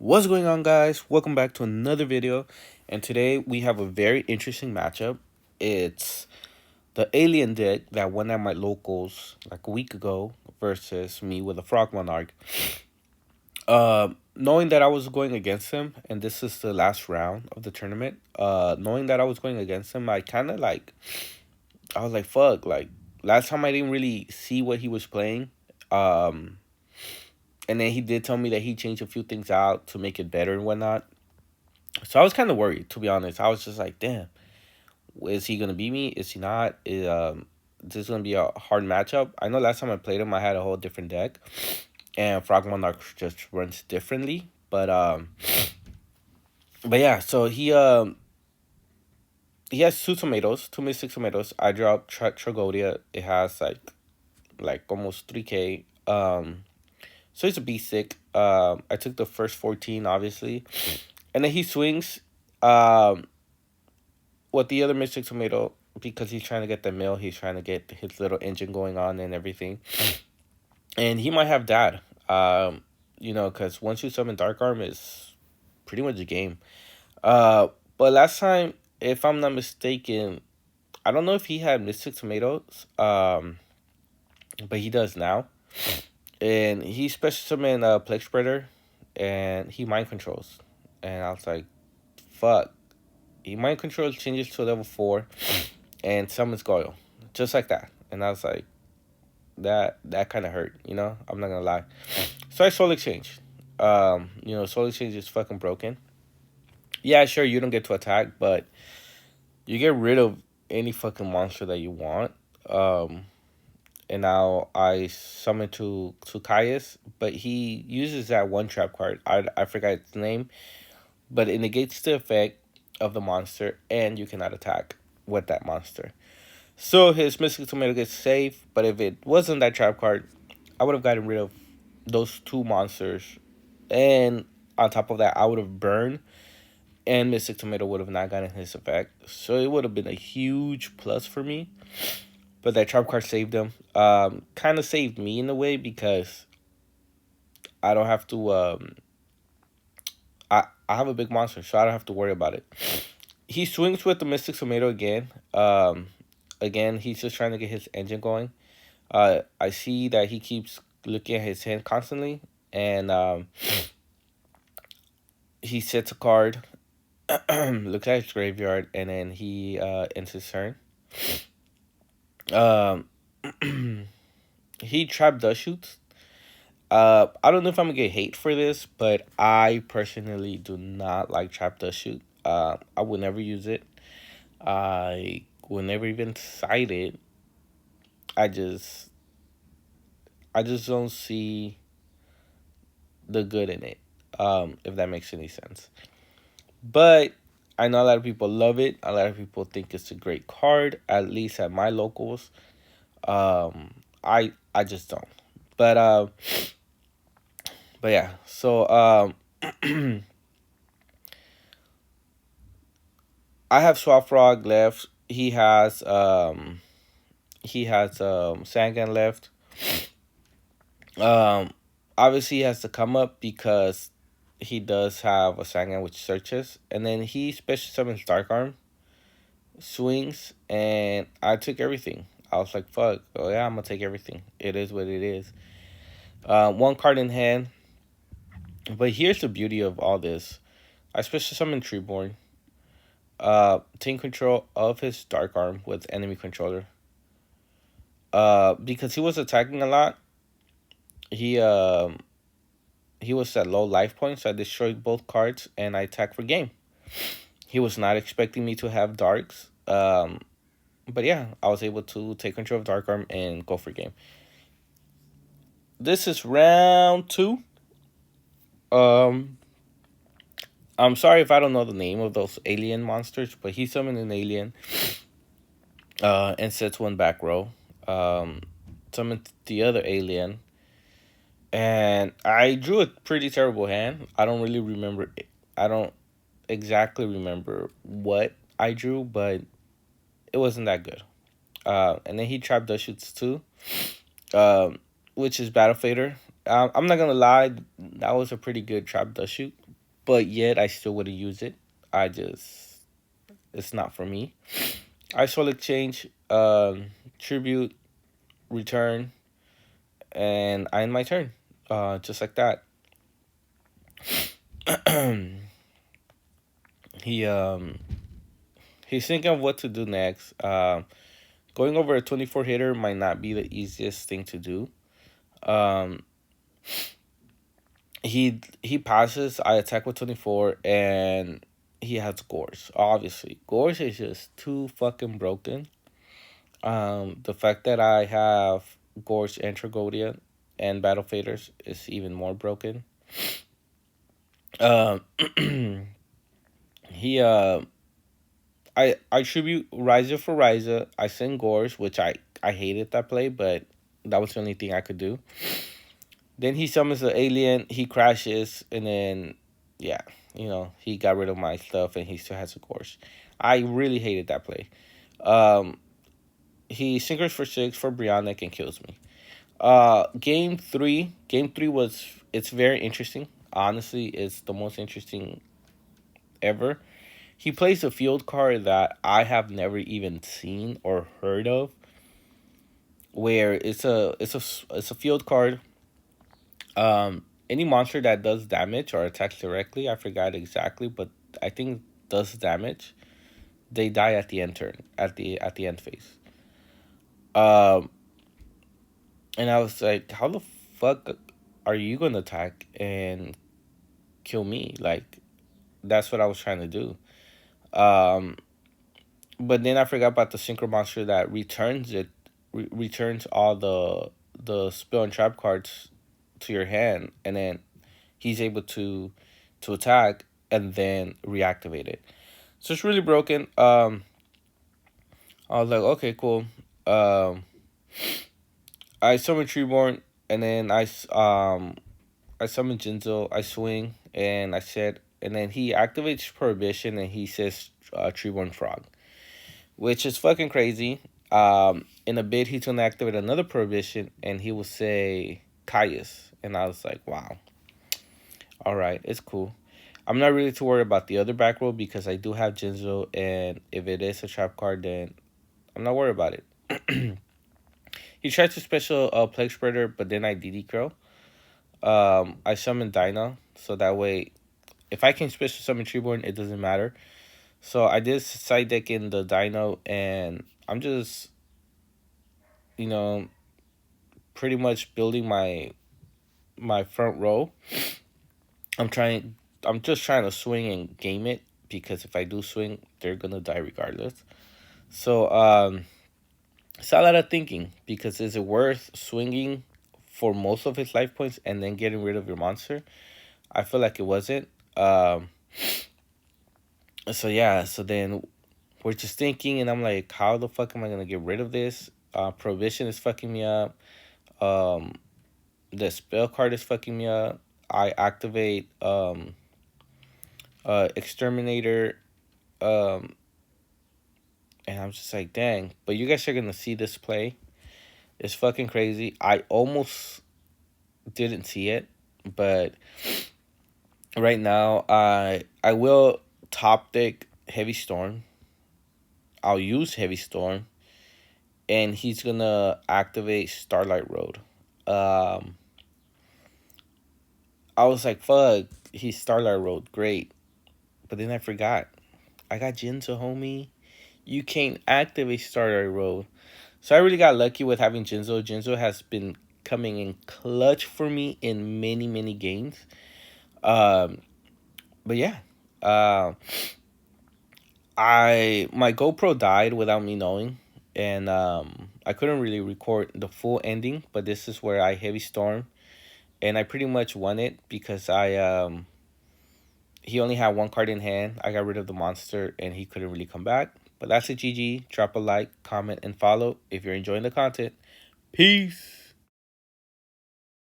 What's going on, guys? Welcome back to another video, and today we have a very interesting matchup. It's the alien deck that won at my locals like a week ago versus me with a frog monarch. Knowing that I was going against him, and this is the last round of the tournament, knowing that I was going against him, I was like, fuck, like, last time I didn't really see what he was playing. Um, and then he did tell me that he changed a few things out to make it better and whatnot. So I was kind of worried, to be honest. I was just like, damn, is he gonna beat me? Is he not? This is gonna be a hard matchup. I know last time I played him, I had a whole different deck, and Frog Monarch just runs differently. But yeah. So he has two tomatoes, two Mystic tomatoes. I dropped Tragodia. It has like almost 3K. So he's a beast sick. I took the first 14, obviously, and then he swings. With the other Mystic Tomato, because he's trying to get the mill, he's trying to get his little engine going on and everything. And he might have that. Because once you summon Dark Arm, it's pretty much a game. But last time, if I'm not mistaken, I don't know if he had Mystic Tomatoes, but he does now. And he special summoned Plague Spreader, and he mind controls. And I was like, fuck. He mind controls, changes to level 4, and summons Goyle. Just like that. And I was like, that kind of hurt, I'm not gonna lie. So I Soul Exchange. Soul Exchange is fucking broken. Yeah, sure, you don't get to attack, but you get rid of any fucking monster that you want. And now I summon to Caius, but he uses that one trap card. I forgot its name, but it negates the effect of the monster, and you cannot attack with that monster. So his Mystic Tomato gets saved, but if it wasn't that trap card, I would have gotten rid of those two monsters. And on top of that, I would have burned, and Mystic Tomato would have not gotten his effect. So it would have been a huge plus for me. But that trap card saved him. Kind of saved me in a way, because I don't have to... I have a big monster, so I don't have to worry about it. He swings with the Mystic Tomato again. Again, he's just trying to get his engine going. I see that he keeps looking at his hand constantly, and he sets a card, looks at his graveyard, and then he ends his turn. Um, he trap dust shoots. I don't know if I'm gonna get hate for this, but I personally do not like trap dust shoot. I would never use it. I will never even cite it. I just I just don't see the good in it. If that makes any sense. But I know a lot of people love it. A lot of people think it's a great card, at least at my locals. I just don't. But but yeah. So I have Swap Frog left. He has Sangan left. Um Obviously he has to come up, because he does have a Sangan which searches, and then he special summons Dark Arm, swings, and I took everything. I was like, fuck, oh yeah, I'm gonna take everything. It is what it is. One card in hand. But here's the beauty of all this. I special summon Treeborn. Take control of his Dark Arm with enemy controller. Because he was attacking a lot, he was at low life points, so I destroyed both cards and I attacked for game. He was not expecting me to have darks. But yeah, I was able to take control of Dark Arm and go for game. This is round 2. Um, I'm sorry if I don't know the name of those alien monsters, but he summoned an alien. And sets one back row. Summoned the other alien. And I drew a pretty terrible hand. I don't really remember. I don't exactly remember what I drew, but it wasn't that good. And then he trapped dust shoots too, which is Battle Fader. I'm not gonna lie, that was a pretty good trap dust shoot. but yet I still wouldn't use it. I just it's not for me. I soul exchange, tribute, return, and I end my turn. Just like that. he he's thinking of what to do next. Going over a 24 hitter might not be the easiest thing to do. Um, he passes. I attack with 24, and he has Gores. Obviously, Gores is just too fucking broken. The fact that I have Gores and Tragodia and Battle Faders is even more broken. Um, he I tribute Ryza for Ryza. I send Gores, which I hated that play, but that was the only thing I could do. Then he summons the alien. He crashes, and then yeah, he got rid of my stuff, and he still has a Gores. I really hated that play. Um, he sinkers for 6 for Brionic and kills me. Game three was it's very interesting. Honestly, it's the most interesting ever. He plays a field card that I have never even seen or heard of, where it's a field card. Any monster that does damage or attacks directly, I forgot exactly, but I think does damage, they die at the end turn at the end phase. Um, and I was like, how the fuck are you gonna attack and kill me? Like that's what I was trying to do. Um, but then I forgot about the synchro monster that returns all the spell and trap cards to your hand, and then he's able to attack and then reactivate it. So it's really broken. I was like, okay, cool. Um, I summon Treeborn, and then I summon Jinzo. I swing, and I said, and then he activates Prohibition, and he says Treeborn Frog, which is fucking crazy. In a bit, he's gonna activate another Prohibition, and he will say Caius, and I was like, wow, all right, it's cool. I'm not really too worried about the other back row because I do have Jinzo, and if it is a trap card, then I'm not worried about it. He tried to special Plague Spreader, but then I DD Crow. I summon Dyna, so that way, if I can special summon Treeborn, it doesn't matter. So I did side deck in the Dino, and I'm just, you know, pretty much building my front row. I'm trying. I'm just trying to swing and game it because if I do swing, they're gonna die regardless. So it's a lot of thinking because is it worth swinging for most of his life points and then getting rid of your monster? I feel like it wasn't. So yeah. So then we're just thinking, and I'm like, how the fuck am I gonna get rid of this? Prohibition is fucking me up. Um, the spell card is fucking me up. I activate exterminator, um, and I'm just like, dang. But you guys are gonna see this play. It's fucking crazy. I almost didn't see it, but right now I will top deck Heavy Storm. I'll use Heavy Storm, and he's gonna activate Starlight Road. Um, I was like, fuck, he's Starlight Road, great. But then I forgot. I got Jinzo, homie. You can't activate Starlight Road. So I really got lucky with having Jinzo. Jinzo has been coming in clutch for me in many, many games. Um, but yeah. Uh, my GoPro died without me knowing. And I couldn't really record the full ending, but this is where I heavy storm, and I pretty much won it because he only had one card in hand. I got rid of the monster, and he couldn't really come back. But that's a GG. Drop a like, comment, and follow if you're enjoying the content. Peace.